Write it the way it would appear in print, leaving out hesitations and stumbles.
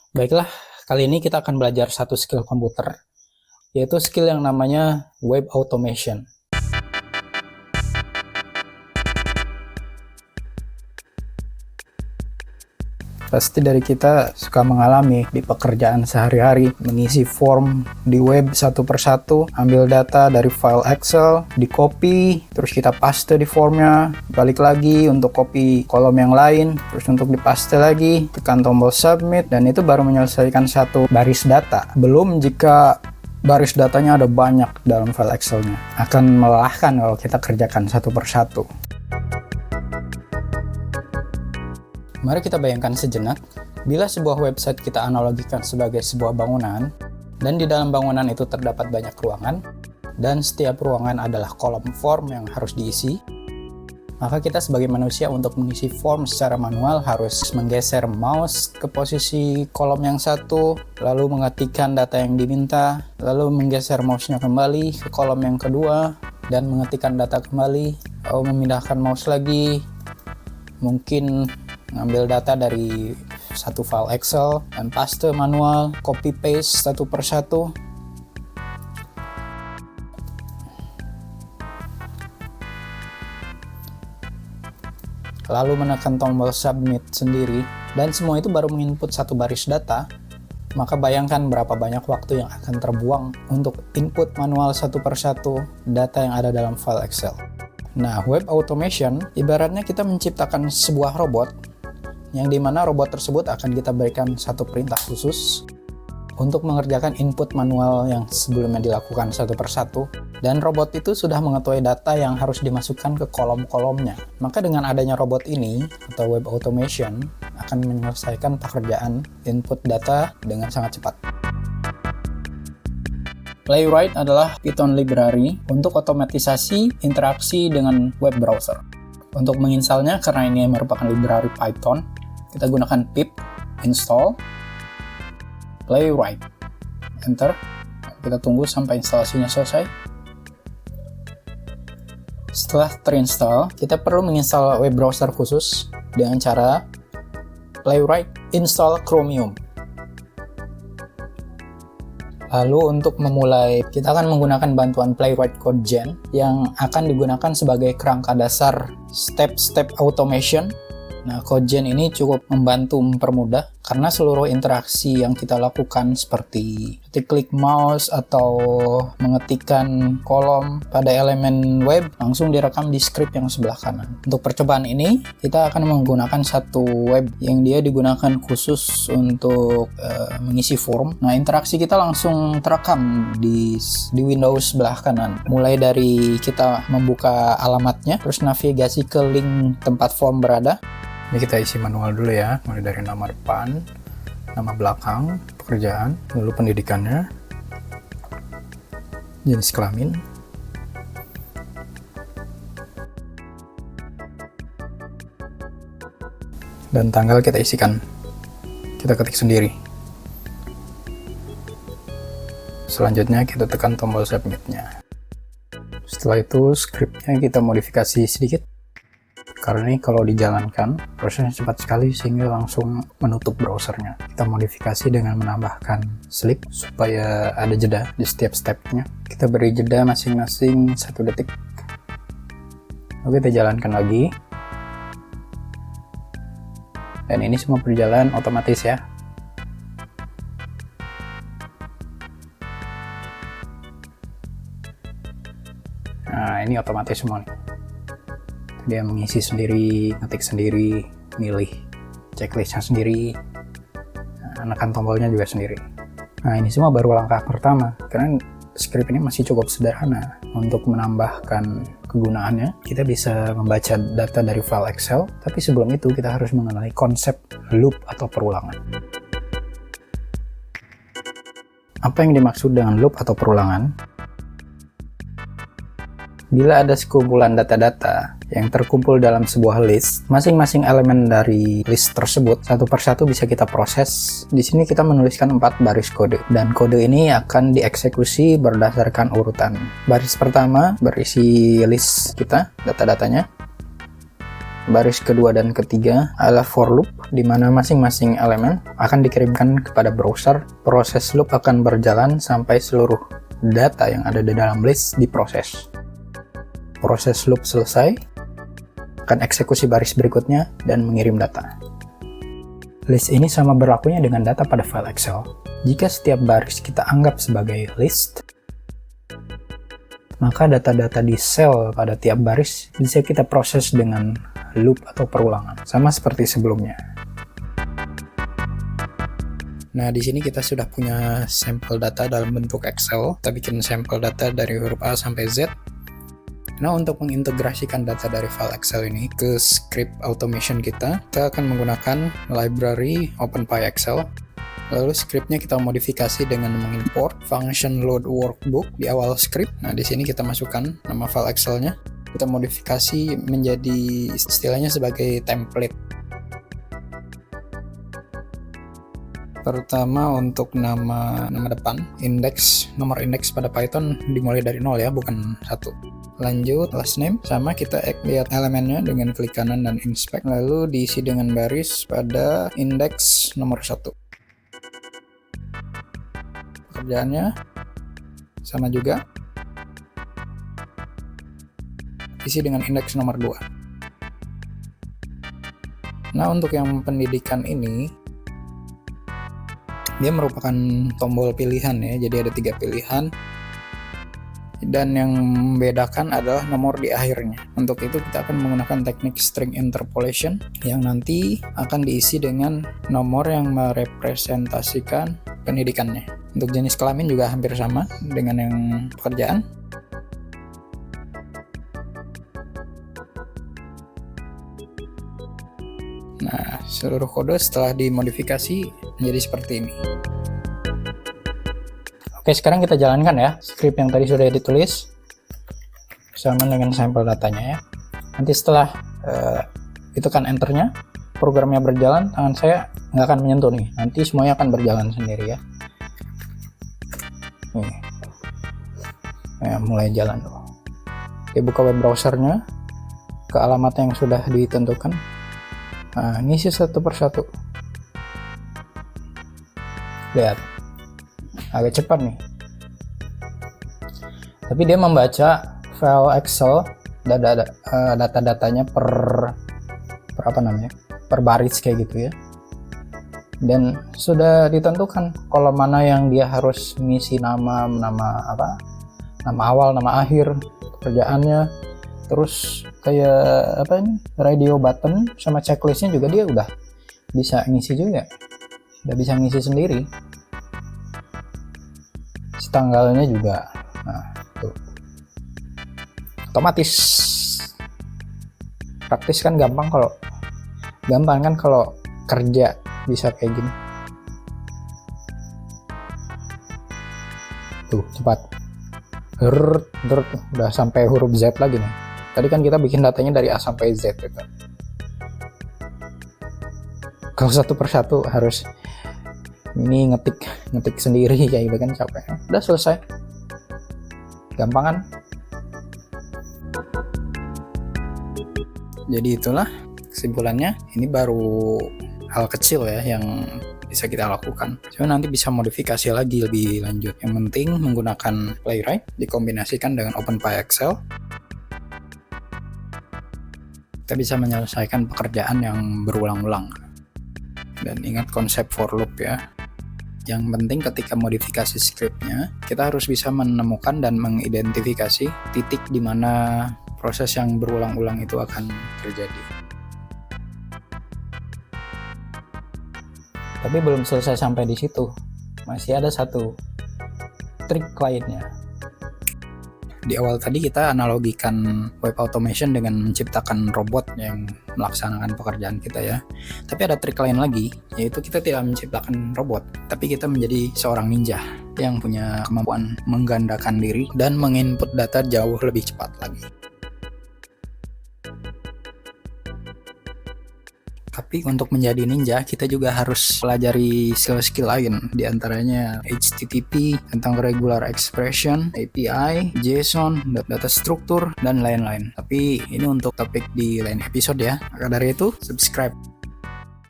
Baiklah, kali ini kita akan belajar satu skill komputer, yaitu skill yang namanya web automation. Pasti dari kita suka mengalami di pekerjaan sehari-hari, mengisi form di web satu persatu, ambil data dari file Excel, di copy, terus kita paste di formnya, balik lagi untuk copy kolom yang lain, terus untuk dipaste lagi, tekan tombol submit, dan itu baru menyelesaikan satu baris data. Belum jika baris datanya ada banyak dalam file Excel-nya. Akan melelahkan kalau kita kerjakan satu persatu. Mari kita bayangkan sejenak, bila sebuah website kita analogikan sebagai sebuah bangunan, dan di dalam bangunan itu terdapat banyak ruangan, dan setiap ruangan adalah kolom form yang harus diisi, maka kita sebagai manusia untuk mengisi form secara manual harus menggeser mouse ke posisi kolom yang satu, lalu mengetikkan data yang diminta, lalu menggeser mouse-nya kembali ke kolom yang kedua, dan mengetikkan data kembali, lalu memindahkan mouse lagi, mungkin ngambil data dari satu file Excel dan paste manual, copy paste satu persatu. Lalu menekan tombol submit sendiri, dan semua itu baru menginput satu baris data. Maka bayangkan berapa banyak waktu yang akan terbuang untuk input manual satu persatu data yang ada dalam file Excel. Nah, web automation ibaratnya kita menciptakan sebuah robot yang dimana robot tersebut akan kita berikan satu perintah khusus untuk mengerjakan input manual yang sebelumnya dilakukan satu persatu, dan robot itu sudah mengetahui data yang harus dimasukkan ke kolom-kolomnya. Maka dengan adanya robot ini atau web automation akan menyelesaikan pekerjaan input data dengan sangat cepat. Playwright adalah Python library untuk otomatisasi interaksi dengan web browser. Untuk menginstalnya, karena ini merupakan library Python, kita gunakan pip install Playwright, enter. Kita tunggu sampai instalasinya selesai. Setelah terinstall, kita perlu menginstal web browser khusus dengan cara Playwright install Chromium. Lalu untuk memulai, kita akan menggunakan bantuan Playwright CodeGen yang akan digunakan sebagai kerangka dasar step-step automation. Nah, CodeGen ini cukup membantu mempermudah karena seluruh interaksi yang kita lakukan seperti klik mouse atau mengetikkan kolom pada elemen web langsung direkam di script yang sebelah kanan. Untuk percobaan ini, kita akan menggunakan satu web yang dia digunakan khusus untuk mengisi form. Nah, interaksi kita langsung terekam di Windows sebelah kanan. Mulai dari kita membuka alamatnya, terus navigasi ke link tempat form berada. Ini kita isi manual dulu ya, mulai dari nama depan, nama belakang, pekerjaan, lalu pendidikannya, jenis kelamin, dan tanggal kita isikan, kita ketik sendiri. Selanjutnya kita tekan tombol submitnya. Setelah itu scriptnya kita modifikasi sedikit, karena ini kalau dijalankan prosesnya cepat sekali sehingga langsung menutup browsernya. Kita modifikasi dengan menambahkan sleep supaya ada jeda di setiap stepnya. Kita beri jeda masing-masing 1 detik. Lalu kita jalankan lagi, dan ini semua berjalan otomatis ya. Nah, ini otomatis semua nih. Dia mengisi sendiri, ngetik sendiri, milih checklistnya sendiri, menekan tombolnya juga sendiri. Nah, ini semua baru langkah pertama, karena script ini masih cukup sederhana. Untuk menambahkan kegunaannya, kita bisa membaca data dari file Excel, tapi sebelum itu kita harus mengenali konsep loop atau perulangan. Apa yang dimaksud dengan loop atau perulangan? Bila ada sekumpulan data-data yang terkumpul dalam sebuah list, masing-masing elemen dari list tersebut satu persatu bisa kita proses. Di sini kita menuliskan 4 baris kode, dan kode ini akan dieksekusi berdasarkan urutan. Baris pertama berisi list kita, data-datanya. baris kedua dan ketiga adalah for loop, di mana masing-masing elemen akan dikirimkan kepada browser. Proses loop akan berjalan sampai seluruh data yang ada di dalam list diproses. Proses loop selesai, akan eksekusi baris berikutnya dan mengirim data. List ini sama berlakunya dengan data pada file Excel. Jika setiap baris kita anggap sebagai list, maka data-data di sel pada tiap baris bisa kita proses dengan loop atau perulangan, sama seperti sebelumnya. Nah, di sini kita sudah punya sampel data dalam bentuk Excel. Kita bikin sampel data dari huruf A sampai Z. Nah, untuk mengintegrasikan data dari file Excel ini ke script automation kita akan menggunakan library OpenPyExcel. Lalu scriptnya kita modifikasi dengan mengimport function load workbook di awal script. Nah, di sini kita masukkan nama file Excel-nya. Kita modifikasi menjadi istilahnya sebagai template. Pertama untuk nama depan, nomor indeks pada Python dimulai dari 0 ya, bukan 1. Lanjut, last name, sama kita lihat elemennya dengan klik kanan dan inspect, lalu diisi dengan baris pada indeks nomor 1. Pekerjaannya sama juga, isi dengan indeks nomor 2. Nah, untuk yang pendidikan ini, dia merupakan tombol pilihan ya, jadi ada 3 pilihan. Dan yang membedakan adalah nomor di akhirnya. Untuk itu kita akan menggunakan teknik string interpolation yang nanti akan diisi dengan nomor yang merepresentasikan pendidikannya. Untuk jenis kelamin juga hampir sama dengan yang pekerjaan. Nah, seluruh kode setelah dimodifikasi menjadi seperti ini. Oke, sekarang kita jalankan ya script yang tadi sudah ditulis sama dengan sampel datanya ya. Nanti setelah itu kan enternya, programnya berjalan, tangan saya nggak akan menyentuh nih. Nanti semuanya akan berjalan sendiri ya. Nih. Nah, mulai jalan tuh. Oke, buka web browsernya ke alamat yang sudah ditentukan. Nah, ngisi satu persatu. Lihat, agak cepat nih. Tapi dia membaca file Excel data-datanya per baris kayak gitu ya. Dan sudah ditentukan kolom mana yang dia harus ngisi nama awal, nama akhir, pekerjaannya. Terus kayak radio button sama checklistnya juga dia udah bisa ngisi juga, udah bisa ngisi sendiri. Tanggalnya juga, nah tuh otomatis. Praktis kan gampang kan kalau kerja bisa kayak gini. Tuh cepat, udah sampai huruf Z lagi nih. Tadi kan kita bikin datanya dari A sampai Z gitu. Kalau satu persatu harus ini ngetik sendiri kayak gitu kan capek. Udah selesai. Gampang kan? Jadi itulah kesimpulannya. Ini baru hal kecil ya yang bisa kita lakukan. Cuma nanti bisa modifikasi lagi lebih lanjut. Yang penting menggunakan Playwright dikombinasikan dengan OpenPyExcel. Kita bisa menyelesaikan pekerjaan yang berulang-ulang. Dan ingat konsep for loop ya. Yang penting ketika modifikasi scriptnya, kita harus bisa menemukan dan mengidentifikasi titik di mana proses yang berulang-ulang itu akan terjadi. Tapi belum selesai sampai di situ. Masih ada satu trik lainnya. Di awal tadi kita analogikan web automation dengan menciptakan robot yang melaksanakan pekerjaan kita ya. Tapi ada trik lain lagi, yaitu kita tidak menciptakan robot, tapi kita menjadi seorang ninja yang punya kemampuan menggandakan diri dan menginput data jauh lebih cepat lagi. Tapi untuk menjadi ninja, kita juga harus pelajari skill-skill lain, diantaranya HTTP, tentang regular expression, API, JSON, data struktur, dan lain-lain. Tapi ini untuk topik di lain episode ya. Maka dari itu, subscribe.